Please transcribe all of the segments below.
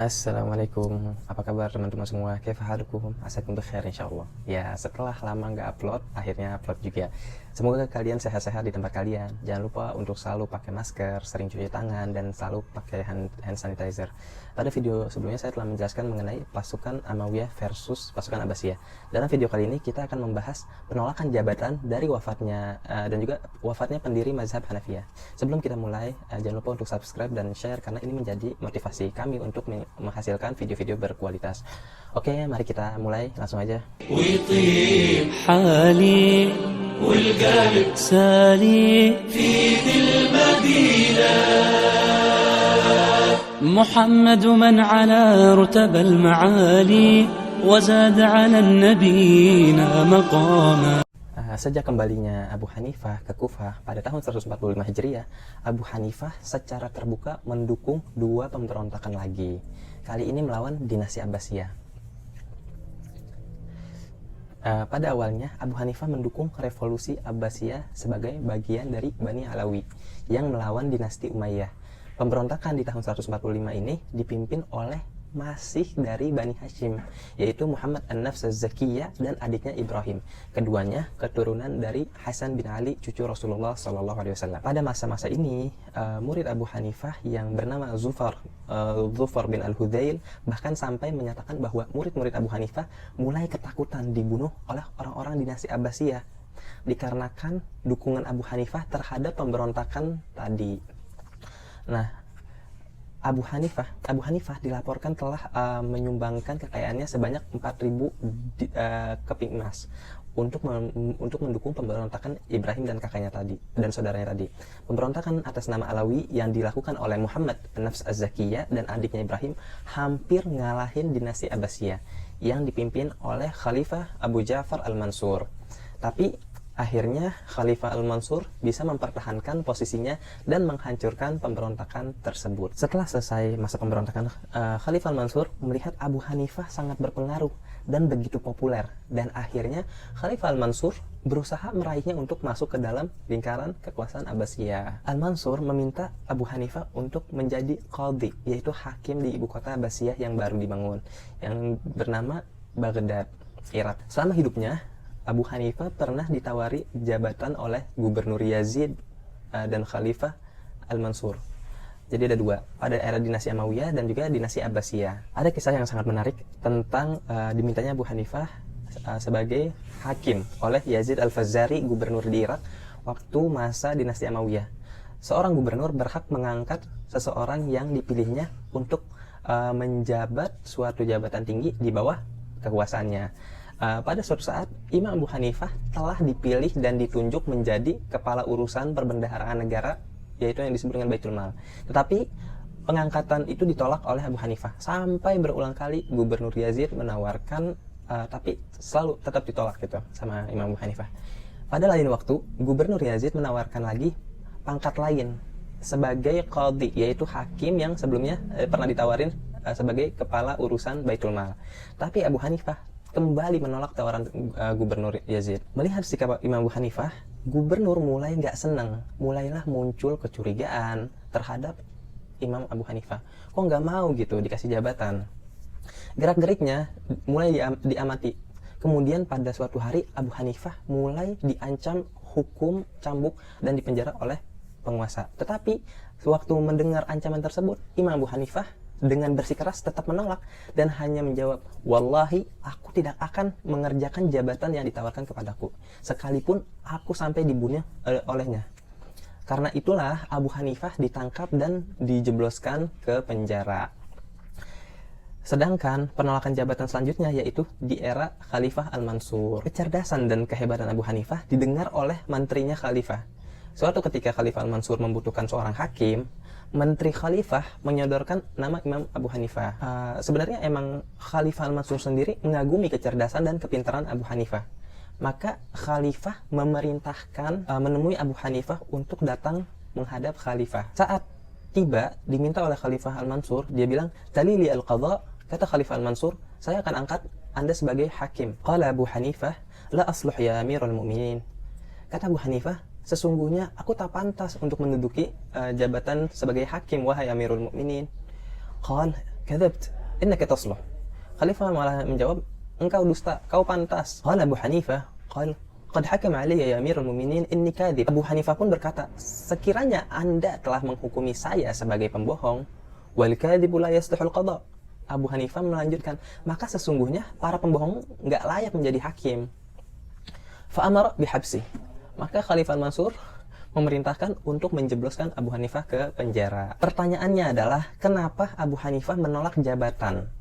Assalamualaikum, apa kabar teman-teman semua? Kaifa halukum? Asakum bikhair insyaallah. Ya, setelah lama nggak upload, akhirnya upload juga. Semoga kalian sehat-sehat di tempat kalian. Jangan lupa untuk selalu pakai masker, sering cuci tangan, dan selalu pakai hand sanitizer. Pada video sebelumnya saya telah menjelaskan mengenai pasukan Amawiyah versus pasukan Abbasiyah. Dalam video kali ini kita akan membahas penolakan jabatan dari wafatnya dan juga wafatnya pendiri mazhab Hanafiyah. Sebelum kita mulai, jangan lupa untuk subscribe dan share karena ini menjadi motivasi kami untuk menghasilkan video-video berkualitas. Oke, mari kita mulai langsung aja. محمد من على رتب المعالي وزاد على النبيين مقاما. Sejak kembalinya Abu Hanifah ke Kufah pada tahun 145 Hijriah, Abu Hanifah secara terbuka mendukung dua pemberontakan lagi. Kali ini melawan dinasti Abbasiyah. Pada awalnya Abu Hanifah mendukung revolusi Abbasiyah sebagai bagian dari Bani Alawi yang melawan dinasti Umayyah. Pemberontakan di tahun 145 ini dipimpin oleh masih dari Bani Hashim, yaitu Muhammad An-Nafs Az-Zakiyah dan adiknya Ibrahim. Keduanya keturunan dari Hasan bin Ali, cucu Rasulullah SAW. Pada masa-masa ini, murid Abu Hanifah yang bernama Zufar bin Al-Hudzail bahkan sampai menyatakan bahwa murid-murid Abu Hanifah mulai ketakutan dibunuh oleh orang-orang dinasti Abbasiyah dikarenakan dukungan Abu Hanifah terhadap pemberontakan tadi. Nah, Abu Hanifah dilaporkan telah menyumbangkan kekayaannya sebanyak 4.000 keping emas untuk mendukung pemberontakan Ibrahim dan kakaknya tadi dan saudaranya tadi. Pemberontakan atas nama Alawi yang dilakukan oleh Muhammad An-Nafs Az-Zakiyah dan adiknya Ibrahim hampir ngalahin dinasti Abbasiyah yang dipimpin oleh Khalifah Abu Ja'far Al-Mansur. Tapi akhirnya Khalifah Al-Mansur bisa mempertahankan posisinya dan menghancurkan pemberontakan tersebut. Setelah selesai masa pemberontakan, Khalifah Al-Mansur melihat Abu Hanifah sangat berpengaruh dan begitu populer, dan akhirnya Khalifah Al-Mansur berusaha meraihnya untuk masuk ke dalam lingkaran kekuasaan Abbasiyah. Al-Mansur meminta Abu Hanifah untuk menjadi qadhi, yaitu hakim di ibu kota Abbasiyah yang baru dibangun, yang bernama Baghdad, Irak. Selama hidupnya, Abu Hanifah pernah ditawari jabatan oleh Gubernur Yazid dan Khalifah Al-Mansur. Jadi ada dua, pada era dinasti Amawiyah dan juga dinasti Abbasiyah. Ada kisah yang sangat menarik tentang dimintanya Abu Hanifah sebagai hakim oleh Yazid Al-Fazari, gubernur di Irak waktu masa dinasti Amawiyah. Seorang gubernur berhak mengangkat seseorang yang dipilihnya untuk menjabat suatu jabatan tinggi di bawah kekuasaannya. Pada suatu saat, Imam Abu Hanifah telah dipilih dan ditunjuk menjadi kepala urusan perbendaharaan negara, yaitu yang disebut dengan Baitul Mal. Tetapi pengangkatan itu ditolak oleh Abu Hanifah. Sampai berulang kali Gubernur Yazid menawarkan, tapi selalu tetap ditolak gitu sama Imam Abu Hanifah. Pada lain waktu, Gubernur Yazid menawarkan lagi pangkat lain sebagai qadhi, yaitu hakim yang sebelumnya pernah ditawarin sebagai kepala urusan Baitul Mal. Tapi Abu Hanifah kembali menolak tawaran Gubernur Yazid. Melihat sikap Imam Abu Hanifah, gubernur mulai nggak senang, mulailah muncul kecurigaan terhadap Imam Abu Hanifah. Kok nggak mau gitu dikasih jabatan? Gerak-geriknya mulai diamati. Kemudian pada suatu hari Abu Hanifah mulai diancam hukum cambuk dan dipenjara oleh penguasa. Tetapi sewaktu mendengar ancaman tersebut, Imam Abu Hanifah dengan bersikeras tetap menolak dan hanya menjawab, "Wallahi, aku tidak akan mengerjakan jabatan yang ditawarkan kepadaku, sekalipun aku sampai dibunuh olehnya." Karena itulah Abu Hanifah ditangkap dan dijebloskan ke penjara. Sedangkan penolakan jabatan selanjutnya yaitu di era Khalifah Al-Mansur. Kecerdasan dan kehebatan Abu Hanifah didengar oleh mantrinya Khalifah. Suatu ketika Khalifah Al-Mansur membutuhkan seorang hakim, Menteri Khalifah menyodorkan nama Imam Abu Hanifah. Sebenarnya emang Khalifah Al-Mansur sendiri mengagumi kecerdasan dan kepintaran Abu Hanifah. Maka Khalifah memerintahkan menemui Abu Hanifah untuk datang menghadap Khalifah. Saat tiba, diminta oleh Khalifah Al-Mansur, dia bilang, "Talili al-qadha," kata Khalifah Al-Mansur, "saya akan angkat Anda sebagai hakim." Qala Abu Hanifah, "La asluh ya Amirul Mu'minin." Kata Abu Hanifah, sesungguhnya aku tak pantas untuk menduduki jabatan sebagai hakim, wahai Amirul Mukminin. "Kadzabt, innaka tasluh." Khalifah malah menjawab, "Engkau dusta, kau pantas." Qala Abu Hanifah, qala "Qad hakama alayya ya Amirul Mu'minin inni kadhib." Abu Hanifah pun berkata, "Sekiranya Anda telah menghukumi saya sebagai pembohong, wal kadhibu la yaslihul qada." Abu Hanifah melanjutkan, "Maka sesungguhnya para pembohong nggak layak menjadi hakim." Fa'amara bihabsi. Maka Khalifah Mansur memerintahkan untuk menjebloskan Abu Hanifah ke penjara. Pertanyaannya adalah, kenapa Abu Hanifah menolak jabatan?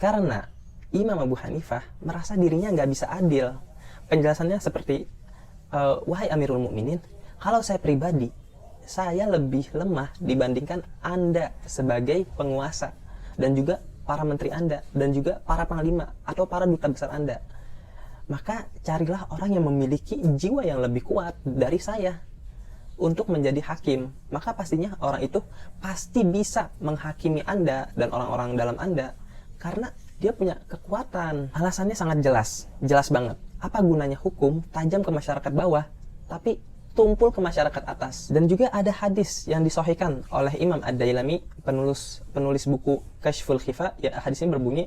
Karena Imam Abu Hanifah merasa dirinya nggak bisa adil. Penjelasannya seperti, "Wahai Amirul Mukminin, kalau saya pribadi, saya lebih lemah dibandingkan Anda sebagai penguasa, dan juga para menteri Anda, dan juga para panglima atau para duta besar Anda. Maka carilah orang yang memiliki jiwa yang lebih kuat dari saya untuk menjadi hakim. Maka pastinya orang itu pasti bisa menghakimi Anda dan orang-orang dalam Anda, karena dia punya kekuatan." Alasannya sangat jelas, jelas banget. Apa gunanya hukum tajam ke masyarakat bawah, tapi tumpul ke masyarakat atas? Dan juga ada hadis yang disahihkan oleh Imam Ad-Dailami, penulis buku Kashful Khifa. Ya, hadis ini berbunyi,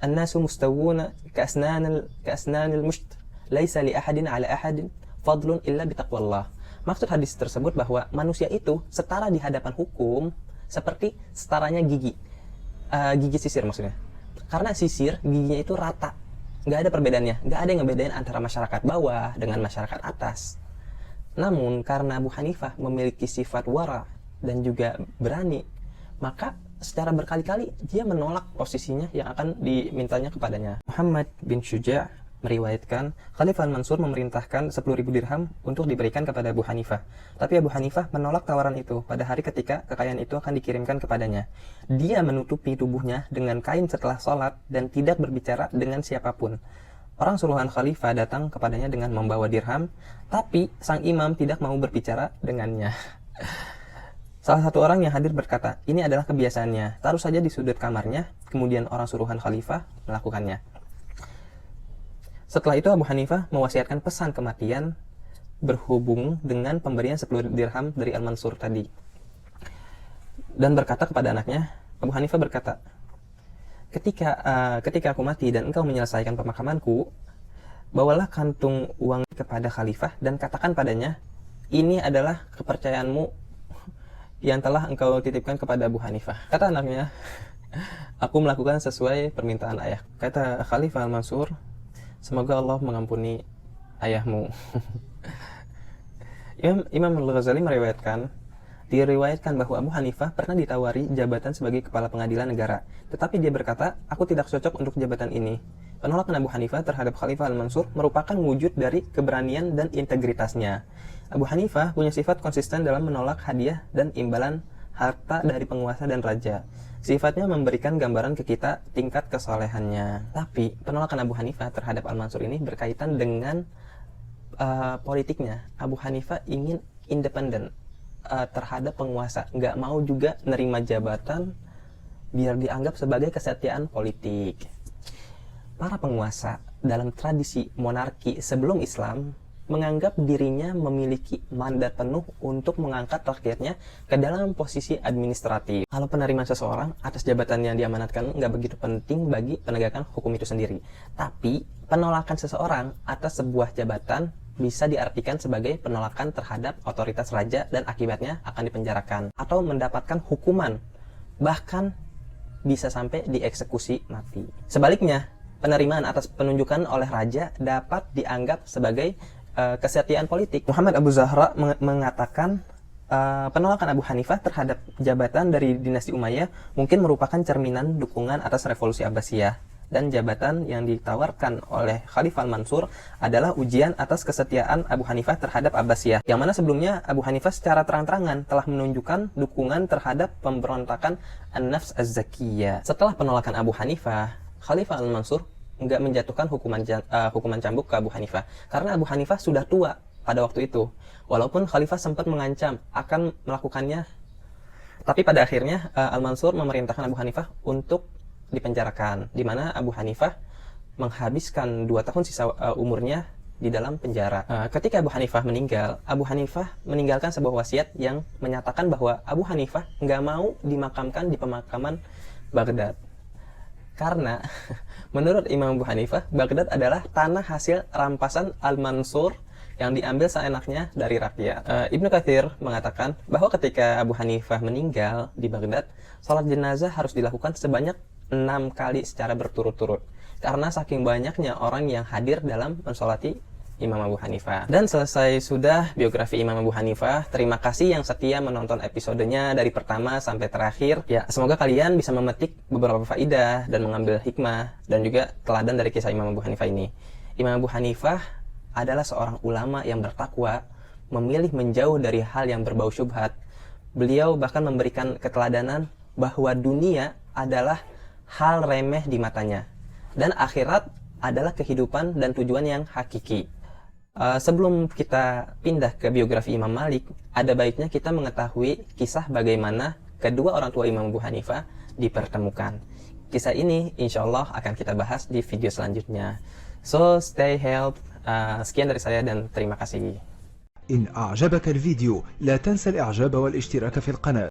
"An-nasu mustawuna ka'asnanil musht, laisa li ahadin ala ahadin fadlun illa bitaqwallah." Maksud hadis tersebut bahwa manusia itu setara di hadapan hukum seperti setaranya gigi sisir maksudnya. Karena sisir, giginya itu rata, nggak ada perbedaannya, nggak ada yang ngebedain antara masyarakat bawah dengan masyarakat atas. Namun karena Abu Hanifah memiliki sifat wara dan juga berani, maka secara berkali-kali dia menolak posisinya yang akan dimintanya kepadanya. Muhammad bin Syuja' meriwayatkan, Khalifah Mansur memerintahkan 10.000 dirham untuk diberikan kepada Abu Hanifah. Tapi Abu Hanifah menolak tawaran itu pada hari ketika kekayaan itu akan dikirimkan kepadanya. Dia menutupi tubuhnya dengan kain setelah sholat dan tidak berbicara dengan siapapun. Orang suruhan Khalifah datang kepadanya dengan membawa dirham, tapi sang imam tidak mau berbicara dengannya. Salah satu orang yang hadir berkata, "Ini adalah kebiasaannya, taruh saja di sudut kamarnya." Kemudian orang suruhan Khalifah melakukannya. Setelah itu Abu Hanifah mewasiatkan pesan kematian berhubung dengan pemberian 10 dirham dari Al-Mansur tadi. Dan berkata kepada anaknya, Abu Hanifah berkata, ketika aku mati dan engkau menyelesaikan pemakamanku, bawalah kantung uang kepada Khalifah dan katakan padanya, ini adalah kepercayaanmu yang telah engkau titipkan kepada Abu Hanifah. Kata anaknya, aku melakukan sesuai permintaan ayah. Kata Khalifah Al-Mansur, semoga Allah mengampuni ayahmu. Imam Al-Ghazali diriwayatkan bahwa Abu Hanifah pernah ditawari jabatan sebagai kepala pengadilan negara, tetapi dia berkata, aku tidak cocok untuk jabatan ini. Penolakan Abu Hanifah terhadap Khalifah Al-Mansur merupakan wujud dari keberanian dan integritasnya. Abu Hanifah punya sifat konsisten dalam menolak hadiah dan imbalan harta dari penguasa dan raja. Sifatnya memberikan gambaran ke kita tingkat kesolehannya. Tapi penolakan Abu Hanifah terhadap Al-Mansur ini berkaitan dengan politiknya. Abu Hanifah ingin independen terhadap penguasa, nggak mau juga nerima jabatan biar dianggap sebagai kesetiaan politik. Para penguasa dalam tradisi monarki sebelum Islam menganggap dirinya memiliki mandat penuh untuk mengangkat rakyatnya ke dalam posisi administratif. Kalau penerimaan seseorang atas jabatan yang diamanatkan nggak begitu penting bagi penegakan hukum itu sendiri. Tapi penolakan seseorang atas sebuah jabatan bisa diartikan sebagai penolakan terhadap otoritas raja dan akibatnya akan dipenjarakan atau mendapatkan hukuman, bahkan bisa sampai dieksekusi mati. Sebaliknya, penerimaan atas penunjukan oleh raja dapat dianggap sebagai kesetiaan politik. Muhammad Abu Zahra mengatakan penolakan Abu Hanifah terhadap jabatan dari dinasti Umayyah mungkin merupakan cerminan dukungan atas revolusi Abbasiyah, dan jabatan yang ditawarkan oleh Khalifah Al-Mansur adalah ujian atas kesetiaan Abu Hanifah terhadap Abbasiyah, yang mana sebelumnya Abu Hanifah secara terang-terangan telah menunjukkan dukungan terhadap pemberontakan An-Nafs Az-Zakiyah. Setelah penolakan Abu Hanifah, Khalifah Al-Mansur nggak menjatuhkan hukuman cambuk ke Abu Hanifah karena Abu Hanifah sudah tua pada waktu itu. Walaupun Khalifah sempat mengancam akan melakukannya, tapi pada akhirnya Al-Mansur memerintahkan Abu Hanifah untuk dipenjarakan, di mana Abu Hanifah menghabiskan 2 tahun sisa umurnya di dalam penjara. Ketika Abu Hanifah meninggal, Abu Hanifah meninggalkan sebuah wasiat yang menyatakan bahwa Abu Hanifah nggak mau dimakamkan di pemakaman Baghdad. Karena menurut Imam Abu Hanifah, Baghdad adalah tanah hasil rampasan Al-Mansur yang diambil seenaknya dari rakyat. Ibnu Katsir mengatakan bahwa ketika Abu Hanifah meninggal di Baghdad, sholat jenazah harus dilakukan sebanyak 6 kali secara berturut-turut. Karena saking banyaknya orang yang hadir dalam mensolati Imam Abu Hanifah. Dan selesai sudah biografi Imam Abu Hanifah. Terima kasih yang setia menonton episodenya dari pertama sampai terakhir. Ya, semoga kalian bisa memetik beberapa faidah dan mengambil hikmah dan juga teladan dari kisah Imam Abu Hanifah ini. Imam Abu Hanifah adalah seorang ulama yang bertakwa, memilih menjauh dari hal yang berbau syubhat. Beliau bahkan memberikan keteladanan bahwa dunia adalah hal remeh di matanya dan akhirat adalah kehidupan dan tujuan yang hakiki. Sebelum kita pindah ke biografi Imam Malik, ada baiknya kita mengetahui kisah bagaimana kedua orang tua Imam Abu Hanifah dipertemukan. Kisah ini insya Allah akan kita bahas di video selanjutnya. So stay healthy. Sekian dari saya dan terima kasih. إن أعجبك الفيديو لا تنسى الإعجاب والاشتراك في القناة.